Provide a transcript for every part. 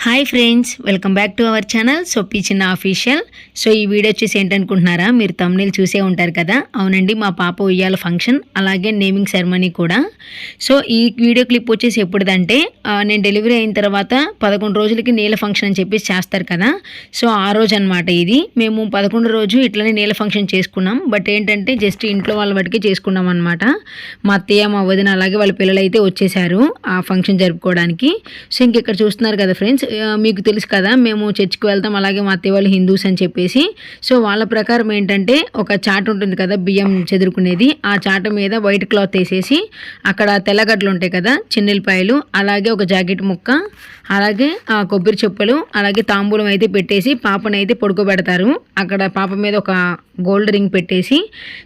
Hi friends, welcome back to our channel Soppi Chinna official. So ఈ video వచ్చేసి ఏంటనుకుంటున్నారా, మీరు thumbnail చూసే ఉంటారు కదా. అవునండి, మా పాప ఉయ్యాల ఫంక్షన్ అలాగే నేమింగ్ సెరమనీ కూడా. సో ఈ వీడియో క్లిప్ వచ్చేసి ఎప్పుడుదంటే నేను డెలివరీ అయిన తర్వాత 11 రోజులకి నీళ్ళ ఫంక్షన్ అని చెప్పేసి చేస్తారు కదా. సో ఆ రోజు అనమాట ఇది. మేము 11 రోజు ఇట్లనే నీళ్ళ ఫంక్షన్ చేసుకున్నాం. బట్ ఏంటంటే జస్ట్ ఇంట్లో వాళ్ళ వాటికి చేసుకున్నాం అనమాట. మా అత్తయ్య మా వదిన అలాగే వాళ్ళ పిల్లలు అయితే వచ్చేసారు ఆ ఫంక్షన్ జరుపుకోవడానికి. సో ఇంక ఇక్కడ చూస్తున్నారు కదా ఫ్రెండ్స్, మీకు తెలుసు కదా మేము చర్చికి వెళ్తాం, అలాగే మా అత్తయ్య వాళ్ళు హిందూస్ అని చెప్పేసి. సో వాళ్ళ ప్రకారం ఏంటంటే ఒక చాట ఉంటుంది కదా బియ్యం చెదురుకునేది, ఆ చాట మీద వైట్ క్లాత్ వేసేసి అక్కడ తెల్లగడ్డలు ఉంటాయి కదా, చిన్నెల్లిపాయలు, అలాగే ఒక జాకెట్ ముక్క, అలాగే కొబ్బరి చెప్పులు, అలాగే తాంబూలం అయితే పెట్టేసి పాపను అయితే పడుకోబెడతారు. అక్కడ పాప మీద ఒక గోల్డ్ రింగ్ పెట్టేసి,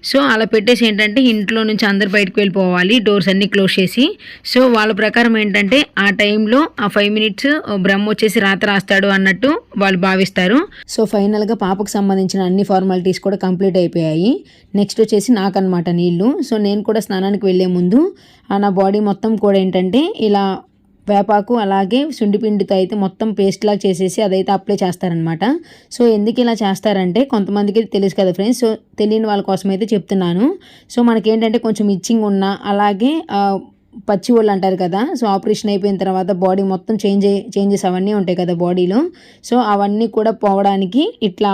సో అలా పెట్టేసి ఏంటంటే ఇంట్లో నుంచి అందరు బయటకు వెళ్ళిపోవాలి, డోర్స్ అన్నీ క్లోజ్ చేసి. సో వాళ్ళ ప్రకారం ఏంటంటే ఆ టైంలో ఆ 5 minutes బ్రహ్మ వచ్చేసి రాత రాస్తాడు అన్నట్టు వాళ్ళు భావిస్తారు. సో ఫైనల్గా పాపకు సంబంధించిన అన్ని ఫార్మాలిటీస్ కూడా కంప్లీట్ అయిపోయాయి. నెక్స్ట్ వచ్చేసి నాకన్నమాట నీళ్ళు. సో నేను కూడా స్నానానికి వెళ్ళే ముందు నా బాడీ మొత్తం కూడా ఏంటంటే ఇలా వేపాకు అలాగే సుండిపిండితో అయితే మొత్తం పేస్ట్ లాగా చేసేసి అదైతే అప్లై చేస్తారనమాట. సో ఎందుకు ఇలా చేస్తారంటే కొంతమందికి తెలుసు కదా ఫ్రెండ్స్, సో తెలియని వాళ్ళ కోసం అయితే చెప్తున్నాను. సో మనకేంటంటే కొంచెం ఇచ్చింగ్ ఉన్నా, అలాగే పచ్చి వాళ్ళు అంటారు కదా, సో ఆపరేషన్ అయిపోయిన తర్వాత బాడీ మొత్తం చేంజెస్ అవన్నీ ఉంటాయి కదా బాడీలో. సో అవన్నీ కూడా పోవడానికి ఇట్లా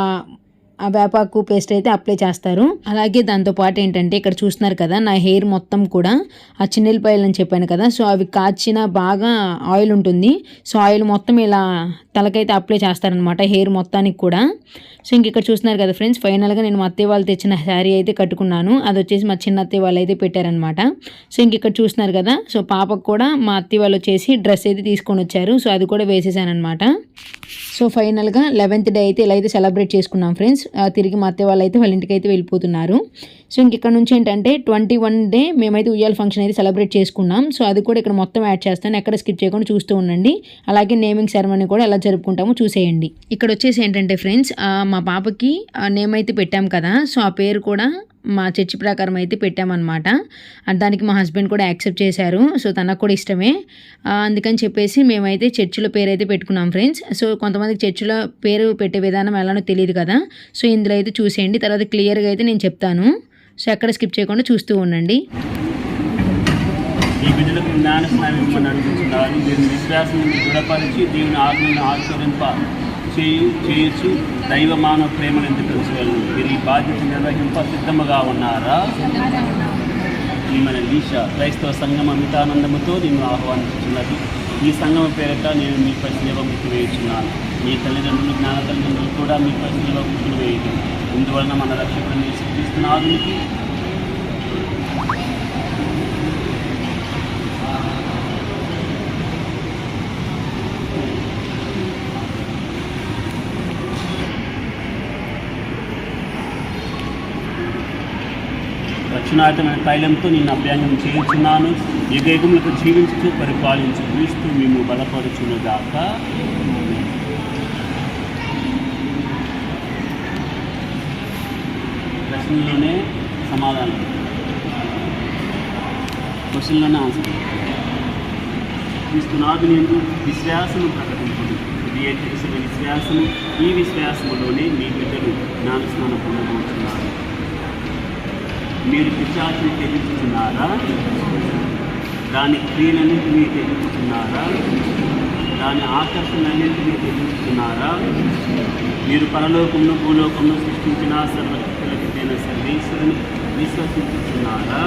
ఆ వేపాకు పేస్ట్ అయితే అప్లై చేస్తారు. అలాగే దాంతోపాటు ఏంటంటే ఇక్కడ చూస్తున్నారు కదా నా హెయిర్ మొత్తం కూడా ఆ చిన్నెల్లిపాయలు అని చెప్పాను కదా, సో అవి కాచిన బాగా ఆయిల్ ఉంటుంది. సో ఆయిల్ మొత్తం ఇలా తలకైతే అప్లై చేస్తారనమాట, హెయిర్ మొత్తానికి కూడా. సో ఇంక ఇక్కడ చూస్తున్నారు కదా ఫ్రెండ్స్, ఫైనల్గా నేను మా అత్తయ్య వాళ్ళు తెచ్చిన శారీ అయితే కట్టుకున్నాను. అది వచ్చేసి మా చిన్న అత్తయ్య వాళ్ళు అయితే పెట్టారనమాట. సో ఇంక ఇక్కడ చూస్తున్నారు కదా, సో పాపకు కూడా మా అత్తయ్య వాళ్ళు వచ్చేసి డ్రెస్ అయితే తీసుకొని వచ్చారు. సో అది కూడా వేసేసాను అనమాట. సో ఫైనల్గా 11th డే అయితే ఇలా అయితే సెలబ్రేట్ చేసుకున్నాం ఫ్రెండ్స్. తిరిగి మా అత్తయ్య వాళ్ళు అయితే వాళ్ళ ఇంటికి అయితే వెళ్ళిపోతున్నారు. సో ఇంక ఇక్కడ నుంచి ఏంటంటే 21 డే మేమైతే ఉయ్యాల ఫంక్షన్ అయితే సెలబ్రేట్ చేసుకున్నాం. సో అది కూడా ఇక్కడ మొత్తం యాడ్ చేస్తాను, ఎక్కడ స్కిప్ చేయకుండా చూస్తూ ఉండండి. అలాగే నేమింగ్ సెరమనీ కూడా ఎలా జరుపుకుంటామో చూసేయండి. ఇక్కడ వచ్చేసి ఏంటంటే ఫ్రెండ్స్, మా పాపకి నేమ్ అయితే పెట్టాం కదా, సో ఆ పేరు కూడా మా చర్చి ప్రకారం అయితే పెట్టామన్నమాట. దానికి మా హస్బెండ్ కూడా యాక్సెప్ట్ చేశారు. సో తనకు కూడా ఇష్టమే, అందుకని చెప్పేసి మేమైతే చర్చిలో పేరు అయితే పెట్టుకున్నాం ఫ్రెండ్స్. సో కొంతమందికి చర్చిలో పేరు పెట్టే విధానం ఎలానో తెలియదు కదా, సో ఇందులో అయితే చూసేయండి, తర్వాత క్లియర్గా అయితే నేను చెప్తాను. సో ఎక్కడ స్కిప్ చేయకుండా చూస్తూ ఉండండి. ఈ బిడ్డలకు జ్ఞాన స్నానం నడుపుతున్నారు. మీరు విశ్వాసం దృఢపరిచి దేవుని ఆజ్ఞను ఆచరింప చేయొచ్చు. దైవ మానవ ప్రేమను ఎందుకు తెలుసుకోవాలి. మీరు ఈ బాధ్యత నిర్వహింప సిద్ధముగా ఉన్నారా? ఈ మన ఈశ క్రైస్తవ సంఘం అమితానందముతో నేను ఆహ్వానించున్నది. ఈ సంఘం పేరిట నేను మీపై శిలువ ముక్తి వేయుచున్నాను. మీ తల్లిదండ్రులు జ్ఞాన తల్లిదండ్రులు కూడా మీపై శిలువ ముక్తులు వేయదు. ఇందువలన మన రక్షకుడిని యేసుక్రీస్తునాథునికి రక్షణార్థమైన తైలంతో నేను అభ్యంగం చేయించున్నాను. యుగయుగములకు జీవించుతూ పరిపాలించు క్రీస్తు మేము బలపరుచునుగాక. ప్రశ్నలోనే సమాధానం, క్వశ్చన్లోనే ఆన్సర్. క్రీస్తునాథుని యందు విశ్వాసము ప్రకటించుడు. ఇది తెలిసిన విశ్వాసము. ఈ విశ్వాసములోనే మీ బిడ్డలు జ్ఞానస్నానం పొందబోతున్నారు. మీరు పిశాచిని తెలుసుకున్నారా? దాని క్రియలన్నింటినీ తెలుసుకున్నారా? దాని ఆకర్షణలన్నింటినీ తెలుసుకున్నారా? మీరు పరలోకంలో భూలోకంలో సృష్టించిన సర్వశక్తులకైన సర్వేశ్వరుని విశ్వసించుతున్నారా?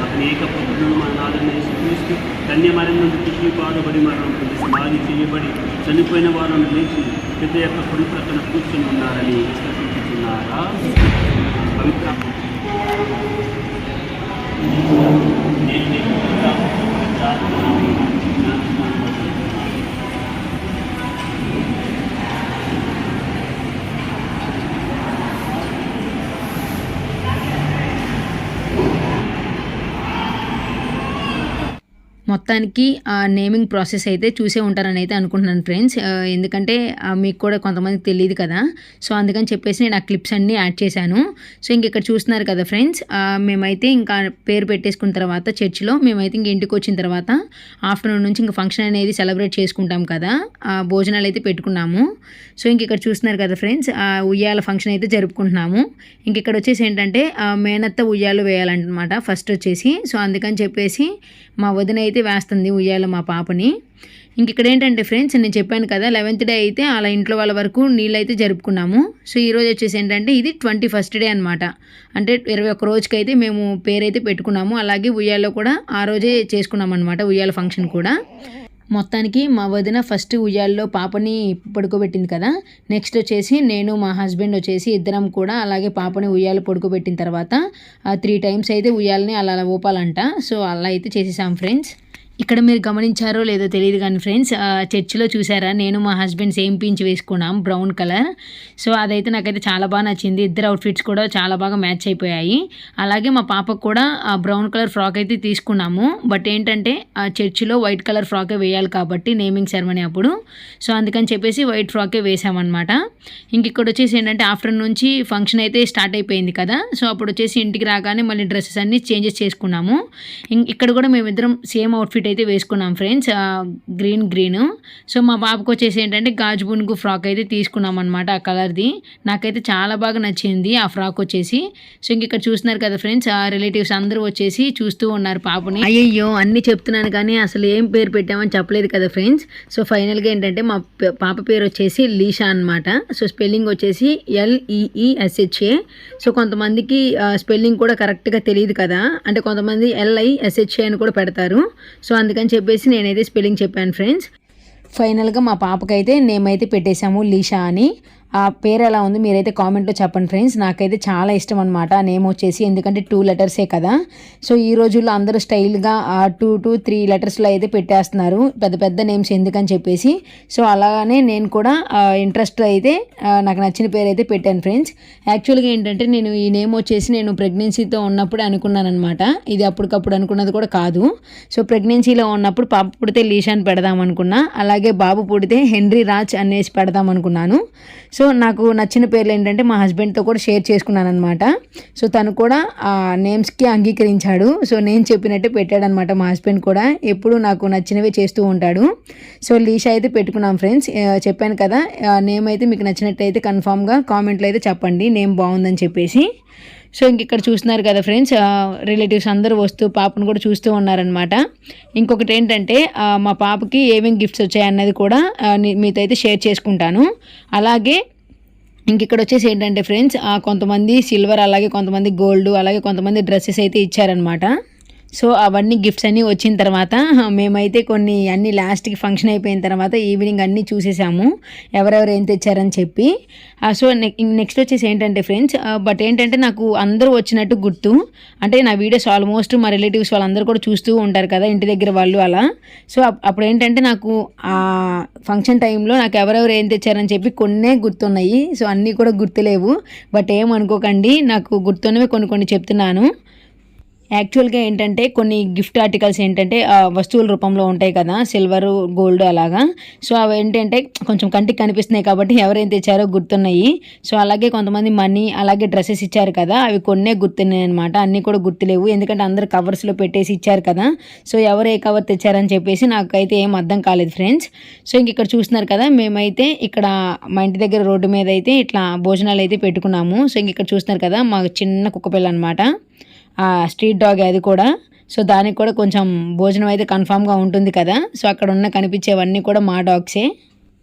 అతని ఏకపుత్రుడు మన నాథుడైన యేసుక్రీస్తు కన్యమరణం నుండి పుట్టి పాడుబడి మరణం పొంది సమాధి చేయబడి చనిపోయిన వారిని లేచి పెద్ద యొక్క కుడి ప్రక్కన కూర్చొని ఉన్నారని విశ్వసించుతున్నారా? పవిత్ర మొత్తానికి నేమింగ్ ప్రాసెస్ అయితే చూసే ఉంటారని అయితే అనుకుంటున్నాను ఫ్రెండ్స్. ఎందుకంటే మీకు కూడా కొంతమందికి తెలియదు కదా, సో అందుకని చెప్పేసి నేను ఆ క్లిప్స్ అన్నీ యాడ్ చేశాను. సో ఇంక ఇక్కడ చూస్తున్నారు కదా ఫ్రెండ్స్, మేమైతే ఇంకా పేరు పెట్టేసుకున్న తర్వాత చర్చిలో మేమైతే ఇంక ఇంటికి వచ్చిన తర్వాత ఆఫ్టర్నూన్ నుంచి ఇంకా ఫంక్షన్ అనేది సెలబ్రేట్ చేసుకుంటాం కదా, భోజనాలు అయితే పెట్టుకున్నాము. సో ఇంక ఇక్కడ చూస్తున్నారు కదా ఫ్రెండ్స్, ఉయ్యాల ఫంక్షన్ అయితే జరుపుకుంటున్నాము. ఇంక ఇక్కడ వచ్చేసి ఏంటంటే మేనత్త ఉయ్యాలు వేయాలన్నమాట ఫస్ట్ వచ్చేసి. సో అందుకని చెప్పేసి మా వదిన అయితే వేస్తుంది ఉయ్యాల మా పాపని. ఇంక ఇక్కడ ఏంటంటే ఫ్రెండ్స్, నేను చెప్పాను కదా 11th డే అయితే అలా ఇంట్లో వాళ్ళ వరకు నీళ్ళు అయితే జరుపుకున్నాము. సో ఈరోజు వచ్చేసి ఏంటంటే ఇది 21st డే అనమాట. అంటే 21 రోజుకైతే మేము పేరైతే పెట్టుకున్నాము. అలాగే ఉయ్యాల్లో కూడా ఆ రోజే చేసుకున్నాం అనమాట, ఉయ్యాల ఫంక్షన్ కూడా. మొత్తానికి మా వదిన ఫస్ట్ ఉయ్యాల్లో పాపని పడుకోబెట్టింది కదా, నెక్స్ట్ వచ్చేసి నేను మా హస్బెండ్ వచ్చేసి ఇద్దరం కూడా అలాగే పాపని ఉయ్యాలు పడుకోబెట్టిన తర్వాత 3 times అయితే ఉయ్యాలని అలా ఊపాలంట. సో అలా అయితే చేసేసాం ఫ్రెండ్స్. ఇక్కడ మీరు గమనించారో లేదో తెలియదు కానీ ఫ్రెండ్స్, చర్చిలో చూసారా నేను మా హస్బెండ్ సేమ్ పించ్ వేసుకున్నాం బ్రౌన్ కలర్. సో అదైతే నాకైతే చాలా బాగా నచ్చింది. ఇద్దరు అవుట్ఫిట్స్ కూడా చాలా బాగా మ్యాచ్ అయిపోయాయి. అలాగే మా పాపకు కూడా బ్రౌన్ కలర్ ఫ్రాక్ అయితే తీసుకున్నాము. బట్ ఏంటంటే చర్చిలో వైట్ కలర్ ఫ్రాకే వేయాలి కాబట్టి నేమింగ్ సెరమనీ అప్పుడు, సో అందుకని చెప్పేసి వైట్ ఫ్రాకే వేసామన్నమాట. ఇంక ఇక్కడ వచ్చేసి ఏంటంటే ఆఫ్టర్నూన్ నుంచి ఫంక్షన్ అయితే స్టార్ట్ అయిపోయింది కదా, సో అప్పుడు వచ్చేసి ఇంటికి రాగానే మళ్ళీ డ్రెస్సెస్ అన్నీ చేంజెస్ చేసుకున్నాము. ఇక్కడ కూడా మేమిద్దరం సేమ్ అవుట్ఫిట్ అయితే వేసుకున్నాం ఫ్రెండ్స్, గ్రీన్. సో మా పాపకు వచ్చేసి ఏంటంటే గాజు పునుగు ఫ్రాక్ అయితే తీసుకున్నాం అనమాట, ఆ కలర్ది. నాకైతే చాలా బాగా నచ్చింది ఆ ఫ్రాక్ వచ్చేసి. సో ఇంక ఇక్కడ చూస్తున్నారు కదా ఫ్రెండ్స్, ఆ రిలేటివ్స్ అందరూ వచ్చేసి చూస్తూ ఉన్నారు పాపని. అయ్యయ్యో అన్నీ చెప్తున్నాను కానీ అసలు ఏం పేరు పెట్టామని చెప్పలేదు కదా ఫ్రెండ్స్. సో ఫైనల్గా ఏంటంటే మా పాప పేరు వచ్చేసి లీషా అనమాట. సో స్పెల్లింగ్ వచ్చేసి LEESHA. సో కొంతమందికి స్పెల్లింగ్ కూడా కరెక్ట్గా తెలియదు కదా, అంటే కొంతమంది LISHA అని కూడా పెడతారు. సో అందుకని చెప్పేసి నేనైతే స్పెల్లింగ్ చెప్పాను ఫ్రెండ్స్. ఫైనల్గా మా పాపకైతే నేమ్ అయితే పెట్టేశాము లీషా అని. ఆ పేరు ఎలా ఉంది మీరైతే కామెంట్లో చెప్పండి ఫ్రెండ్స్. నాకైతే చాలా ఇష్టం అనమాట ఆ నేమ్ వచ్చేసి, ఎందుకంటే 2 letters కదా. సో ఈ రోజుల్లో అందరూ స్టైల్గా 2 to 3 letters అయితే పెట్టేస్తున్నారు పెద్ద పెద్ద నేమ్స్ ఎందుకని చెప్పేసి. సో అలానే నేను కూడా ఇంట్రెస్ట్ అయితే నాకు నచ్చిన పేరు అయితే పెట్టాను ఫ్రెండ్స్. యాక్చువల్గా ఏంటంటే నేను ఈ నేమ్ వచ్చేసి నేను ప్రెగ్నెన్సీతో ఉన్నప్పుడే అనుకున్నాను అనమాట, ఇది అప్పటికప్పుడు అనుకున్నది కూడా కాదు. సో ప్రెగ్నెన్సీలో ఉన్నప్పుడు పాప పుడితే లీషాని పెడదాం అనుకున్నా, అలాగే బాబు పుడితే హెన్రీ రాజ్ అనేసి పెడదాం అనుకున్నాను. సో నాకు నచ్చిన పేర్లు ఏంటంటే మా హస్బెండ్తో కూడా షేర్ చేసుకున్నాను అనమాట. సో తను కూడా ఆ నేమ్స్కి అంగీకరించాడు. సో నేను చెప్పినట్టే పెట్టాడనమాట మా హస్బెండ్ కూడా, ఎప్పుడు నాకు నచ్చినవే చేస్తూ ఉంటాడు. సో లీషా అయితే పెట్టుకున్నాం ఫ్రెండ్స్. చెప్పాను కదా, నేమ్ అయితే మీకు నచ్చినట్టయితే కన్ఫామ్గా కామెంట్లో అయితే చెప్పండి నేమ్ బాగుందని చెప్పేసి. సో ఇంక ఇక్కడ చూస్తున్నారు కదా ఫ్రెండ్స్, రిలేటివ్స్ అందరూ వస్తూ పాపను కూడా చూస్తూ ఉన్నారనమాట. ఇంకొకటి ఏంటంటే మా పాపకి ఏమేమి గిఫ్ట్స్ వచ్చాయన్నది కూడా మీతో అయితే షేర్ చేసుకుంటాను. అలాగే ఇంక ఇక్కడ వచ్చేసి ఏంటంటే ఫ్రెండ్స్, కొంతమంది సిల్వర్, అలాగే కొంతమంది గోల్డ్, అలాగే కొంతమంది డ్రెస్సెస్ అయితే ఇచ్చారనమాట. సో అవన్నీ గిఫ్ట్స్ అన్నీ వచ్చిన తర్వాత మేమైతే కొన్ని అన్నీ లాస్ట్కి ఫంక్షన్ అయిపోయిన తర్వాత ఈవినింగ్ అన్నీ చూసేసాము ఎవరెవరు ఏం తెచ్చారని చెప్పి. సో నెక్స్ట్ వచ్చేసి ఏంటంటే ఫ్రెండ్స్, బట్ ఏంటంటే నాకు అందరూ వచ్చినట్టు గుర్తు, అంటే నా వీడియోస్ ఆల్మోస్ట్ మా రిలేటివ్స్ వాళ్ళందరూ కూడా చూస్తూ ఉంటారు కదా ఇంటి దగ్గర వాళ్ళు అలా. సో అప్పుడు ఏంటంటే నాకు ఆ ఫంక్షన్ టైంలో నాకు ఎవరెవరు ఏం తెచ్చారని చెప్పి కొన్నే గుర్తున్నాయి. సో అన్నీ కూడా గుర్తులేవు, బట్ ఏమనుకోకండి, నాకు గుర్తున్నవి కొన్ని చెప్తున్నాను. యాక్చువల్గా ఏంటంటే కొన్ని గిఫ్ట్ ఆర్టికల్స్ ఏంటంటే వస్తువుల రూపంలో ఉంటాయి కదా, సిల్వర్, గోల్డ్ అలాగా. సో అవి ఏంటంటే కొంచెం కంటికి కనిపిస్తున్నాయి కాబట్టి ఎవరేం తెచ్చారో గుర్తున్నాయి. సో అలాగే కొంతమంది మనీ, అలాగే డ్రెస్సెస్ ఇచ్చారు కదా, అవి కొన్నే గుర్తున్నాయి అనమాట, అన్నీ కూడా గుర్తులేవు ఎందుకంటే అందరు కవర్స్లో పెట్టేసి ఇచ్చారు కదా. సో ఎవరు ఏ కవర్ తెచ్చారని చెప్పేసి నాకైతే ఏం అర్థం కాలేదు ఫ్రెండ్స్. సో ఇంక ఇక్కడ చూస్తున్నారు కదా, మేమైతే ఇక్కడ మా ఇంటి దగ్గర రోడ్డు మీద అయితే ఇట్లా భోజనాలు అయితే పెట్టుకున్నాము. సో ఇంక ఇక్కడ చూస్తున్నారు కదా, మా చిన్న కుక్కపిల్ల అనమాట, స్ట్రీట్ డాగ్ అది కూడా. సో దానికి కూడా కొంచెం భోజనం అయితే కన్ఫామ్గా ఉంటుంది కదా. సో అక్కడ ఉన్న కనిపించేవన్నీ కూడా మా డాగ్సే.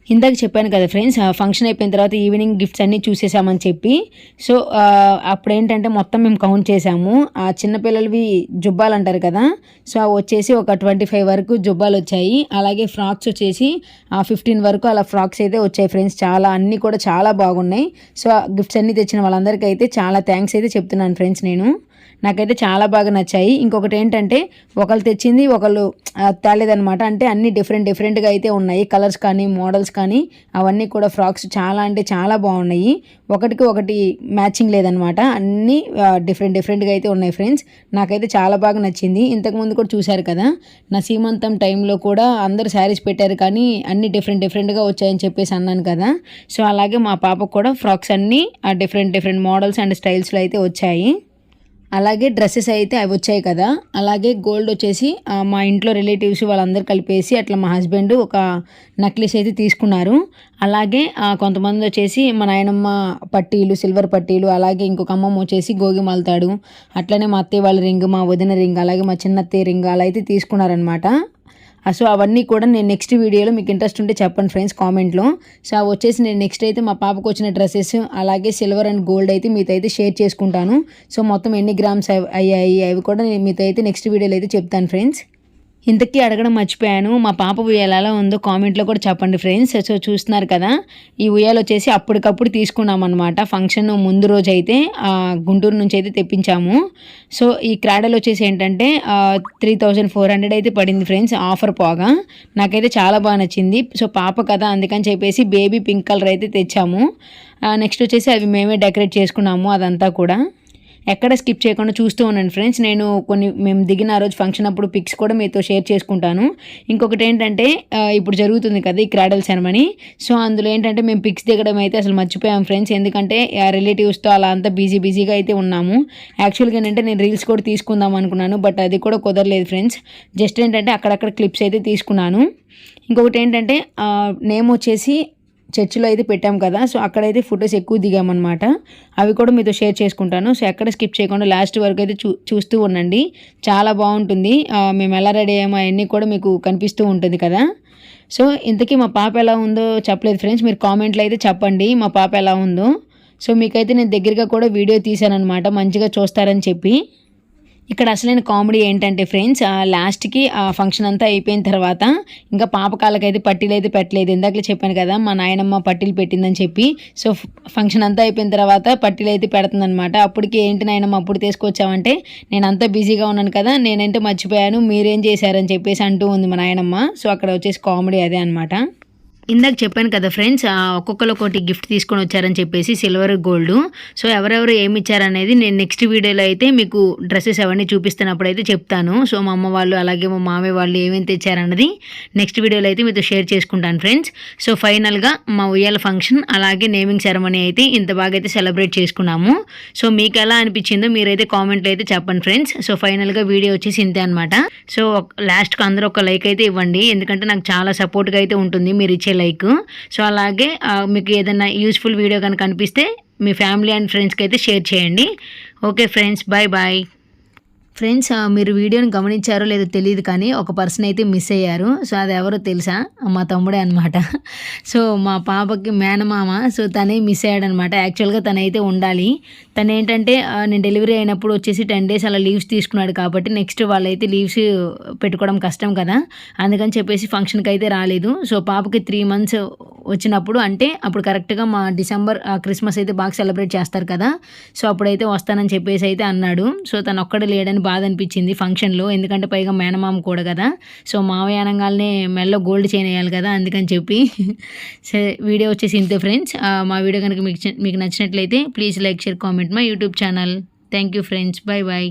ఇందాక చెప్పాను కదా ఫ్రెండ్స్, ఫంక్షన్ అయిపోయిన తర్వాత ఈవినింగ్ గిఫ్ట్స్ అన్నీ చూసేసామని చెప్పి. సో అప్పుడు ఏంటంటే మొత్తం మేము కౌంట్ చేసాము. ఆ చిన్నపిల్లలవి జుబ్బాలు అంటారు కదా, సో అవి వచ్చేసి ఒక 25 వరకు జుబ్బాలు వచ్చాయి. అలాగే ఫ్రాక్స్ వచ్చేసి 15 వరకు అలా ఫ్రాక్స్ అయితే వచ్చాయి ఫ్రెండ్స్. చాలా అన్నీ కూడా చాలా బాగున్నాయి. సో గిఫ్ట్స్ అన్నీ తెచ్చిన వాళ్ళందరికీ అయితే చాలా థ్యాంక్స్ అయితే చెప్తున్నాను ఫ్రెండ్స్ నేను. నాకైతే చాలా బాగా నచ్చాయి. ఇంకొకటి ఏంటంటే ఒకళ్ళు తెచ్చింది ఒకళ్ళు తేలేదనమాట. అంటే అన్నీ డిఫరెంట్గా అయితే ఉన్నాయి. కలర్స్ కానీ మోడల్స్ కానీ అవన్నీ కూడా ఫ్రాక్స్ చాలా అంటే చాలా బాగున్నాయి. ఒకటికి ఒకటి మ్యాచింగ్ లేదనమాట. అన్నీ డిఫరెంట్గా అయితే ఉన్నాయి ఫ్రెండ్స్. నాకైతే చాలా బాగా నచ్చింది. ఇంతకుముందు కూడా చూశారు కదా, నా సీమంతం టైంలో కూడా అందరు శారీస్ పెట్టారు కానీ అన్నీ డిఫరెంట్గా వచ్చాయని చెప్పేసి అన్నాను కదా. సో అలాగే మా పాపకు కూడా ఫ్రాక్స్ అన్నీ డిఫరెంట్ మోడల్స్ అండ్ స్టైల్స్లో అయితే వచ్చాయి. అలాగే డ్రెస్సెస్ అయితే అవి వచ్చాయి కదా. అలాగే గోల్డ్ వచ్చేసి మా ఇంట్లో రిలేటివ్స్ వాళ్ళందరూ కలిపేసి అట్లా మా హస్బెండ్ ఒక నెక్లెస్ అయితే తీసుకున్నారు. అలాగే కొంతమంది వచ్చేసి మా నాయనమ్మ పట్టీలు, సిల్వర్ పట్టీలు, అలాగే ఇంకొక అమ్మమ్మ వచ్చేసి గోగి మాల్తాడు, అట్లనే మా అత్తయ్య వాళ్ళ రింగ్, మా వదిన రింగ్, అలాగే మా చిన్న అత్తయ్య రింగ్ అలా అయితే తీసుకున్నారనమాట. సో అవన్నీ కూడా నేను నెక్స్ట్ వీడియోలో మీకు ఇంట్రెస్ట్ ఉంటే చెప్పండి ఫ్రెండ్స్ కామెంట్లో. సో అవి వచ్చేసి నేను నెక్స్ట్ అయితే మా పాపకు వచ్చిన డ్రెస్సెస్ అలాగే సిల్వర్ అండ్ గోల్డ్ అయితే మీతో అయితే షేర్ చేసుకుంటాను. సో మొత్తం ఎన్ని గ్రామ్స్ అయ్యాయి అవి కూడా నేను మీతో అయితే నెక్స్ట్ వీడియోలో అయితే చెప్తాను ఫ్రెండ్స్. ఇంతకీ అడగడం మర్చిపోయాను, మా పాప ఉయ్యాల ఎలా ఉందో కామెంట్లో కూడా చెప్పండి ఫ్రెండ్స్. సో చూస్తున్నారు కదా, ఈ ఉయ్యాలు వచ్చేసి అప్పటికప్పుడు తీసుకున్నాం అనమాట. ఫంక్షన్ ముందు రోజు అయితే గుంటూరు నుంచి అయితే తెప్పించాము. సో ఈ క్రాడల్ వచ్చేసి ఏంటంటే 3400 అయితే పడింది ఫ్రెండ్స్, ఆఫర్ పోగా. నాకైతే చాలా బాగా నచ్చింది. సో పాప కదా అందుకని చెప్పేసి బేబీ పింక్ కలర్ అయితే తెచ్చాము. నెక్స్ట్ వచ్చేసి అవి మేమే డెకరేట్ చేసుకున్నాము అదంతా కూడా. ఎక్కడ స్కిప్ చేయకుండా చూస్తూ ఉండండి ఫ్రెండ్స్. నేను మేము దిగిన ఆ రోజు ఫంక్షన్ అప్పుడు పిక్స్ కూడా మీతో షేర్ చేసుకుంటాను. ఇంకొకటి ఏంటంటే ఇప్పుడు జరుగుతుంది కదా ఈ క్రాడల్ సెరమనీ. సో అందులో ఏంటంటే మేము పిక్స్ దిగడం అయితే అసలు మర్చిపోయాం ఫ్రెండ్స్. ఎందుకంటే రిలేటివ్స్తో అలా అంతా బిజీగా అయితే ఉన్నాము. యాక్చువల్గా ఏంటంటే నేను రీల్స్ కూడా తీసుకుందాం అనుకున్నాను, బట్ అది కూడా కుదరలేదు ఫ్రెండ్స్. జస్ట్ ఏంటంటే అక్కడక్కడ క్లిప్స్ అయితే తీసుకున్నాను. ఇంకొకటి ఏంటంటే నేమ్ వచ్చేసి చర్చిలో అయితే పెట్టాం కదా. సో అక్కడైతే ఫొటోస్ ఎక్కువ దిగామన్నమాట. అవి కూడా మీతో షేర్ చేసుకుంటాను. సో ఎక్కడ స్కిప్ చేయకుండా లాస్ట్ వరకు అయితే చూస్తూ ఉండండి. చాలా బాగుంటుంది. మేము ఎలా రెడీ అయ్యామో అవన్నీ కూడా మీకు కనిపిస్తూ ఉంటుంది కదా. సో ఇంతకీ మా పాప ఎలా ఉందో చెప్పలేదు ఫ్రెండ్స్. మీరు కామెంట్లో అయితే చెప్పండి మా పాప ఎలా ఉందో. సో మీకైతే నేను దగ్గరగా కూడా వీడియో తీశానమాట, మంచిగా చూస్తారని చెప్పి. ఇక్కడ అసలైన కామెడీ ఏంటంటే ఫ్రెండ్స్, లాస్ట్కి ఆ ఫంక్షన్ అంతా అయిపోయిన తర్వాత ఇంకా పాప కాళ్ళకైతే పట్టీలు అయితే పెట్టలేదు. ఇందాకలే చెప్పాను కదా మా నాయనమ్మ పట్టీలు పెట్టిందని చెప్పి. సో ఫంక్షన్ అంతా అయిపోయిన తర్వాత పట్టీలు అయితే పెడుతుందనమాట. అప్పటికి ఏంటి నాయనమ్మ అప్పుడు తీసుకొచ్చామంటే నేను అంతా బిజీగా ఉన్నాను కదా, నేనంటే మర్చిపోయాను, మీరేం చేశారని చెప్పేసి అంటూ ఉంది మా నాయనమ్మ. సో అక్కడ వచ్చేసి కామెడీ అదే అనమాట. ఇందాక చెప్పాను కదా ఫ్రెండ్స్, ఒక్కొక్కరు ఒకటి గిఫ్ట్ తీసుకొని వచ్చారని చెప్పేసి సిల్వర్ గోల్డ్. సో ఎవరెవరు ఏమి ఇచ్చారనేది నేను నెక్స్ట్ వీడియోలో అయితే మీకు డ్రెస్సెస్ అవన్నీ చూపిస్తున్నప్పుడు అయితే చెప్తాను. సో మా అమ్మ వాళ్ళు అలాగే మా మామయ్య వాళ్ళు ఏమేమి తెచ్చారన్నది నెక్స్ట్ వీడియోలో అయితే మీతో షేర్ చేసుకుంటాను ఫ్రెండ్స్. సో ఫైనల్గా మా ఉయ్యాల ఫంక్షన్ అలాగే నేమింగ్ సెరమనీ అయితే ఇంత బాగా అయితే సెలబ్రేట్ చేసుకున్నాము. సో మీకు ఎలా అనిపించిందో మీరైతే కామెంట్లో అయితే చెప్పండి ఫ్రెండ్స్. సో ఫైనల్గా వీడియో వచ్చేసి ఇంతే అనమాట. సో లాస్ట్కి అందరూ ఒక లైక్ అయితే ఇవ్వండి, ఎందుకంటే నాకు చాలా సపోర్ట్గా అయితే ఉంటుంది మీరు ఇచ్చే లైక్. సో అలాగే మీకు ఏదైనా యూస్ఫుల్ వీడియో కనుక అనిపిస్తే మీ ఫ్యామిలీ అండ్ ఫ్రెండ్స్కి అయితే షేర్ చేయండి. Okay friends, bye. ఫ్రెండ్స్ మీరు వీడియోని గమనించారో లేదో తెలియదు కానీ ఒక పర్సన్ అయితే మిస్ అయ్యారు. సో అది ఎవరో తెలుసా, మా తమ్ముడే అనమాట. సో మా పాపకి మేనమామ. సో తనే మిస్ అయ్యాడనమాట. యాక్చువల్గా తనైతే ఉండాలి. తను ఏంటంటే నేను డెలివరీ అయినప్పుడు వచ్చేసి 10 days అలా లీవ్స్ తీసుకున్నాడు కాబట్టి నెక్స్ట్ వాళ్ళైతే లీవ్స్ పెట్టుకోవడం కష్టం కదా, అందుకని చెప్పేసి ఫంక్షన్కి అయితే రాలేదు. సో పాపకి 3 months వచ్చినప్పుడు, అంటే అప్పుడు కరెక్ట్గా మా డిసెంబర్ క్రిస్మస్ అయితే బాగా సెలబ్రేట్ చేస్తారు కదా, సో అప్పుడైతే వస్తానని చెప్పేసి అయితే అన్నాడు. సో తను ఒక్కడే లేడని బాధ అనిపించింది ఫంక్షన్లో, ఎందుకంటే పైగా మేనమామ కూడా కదా. సో మావయ్య అనగానే మెల్లో గోల్డ్ చైన్ వేయాలి కదా, అందుకని చెప్పి. సో వీడియో వచ్చేసి ఇంతే ఫ్రెండ్స్. మా వీడియో కనుక మీకు నచ్చినట్లయితే please like, share, comment my YouTube channel. Thank you friends, bye.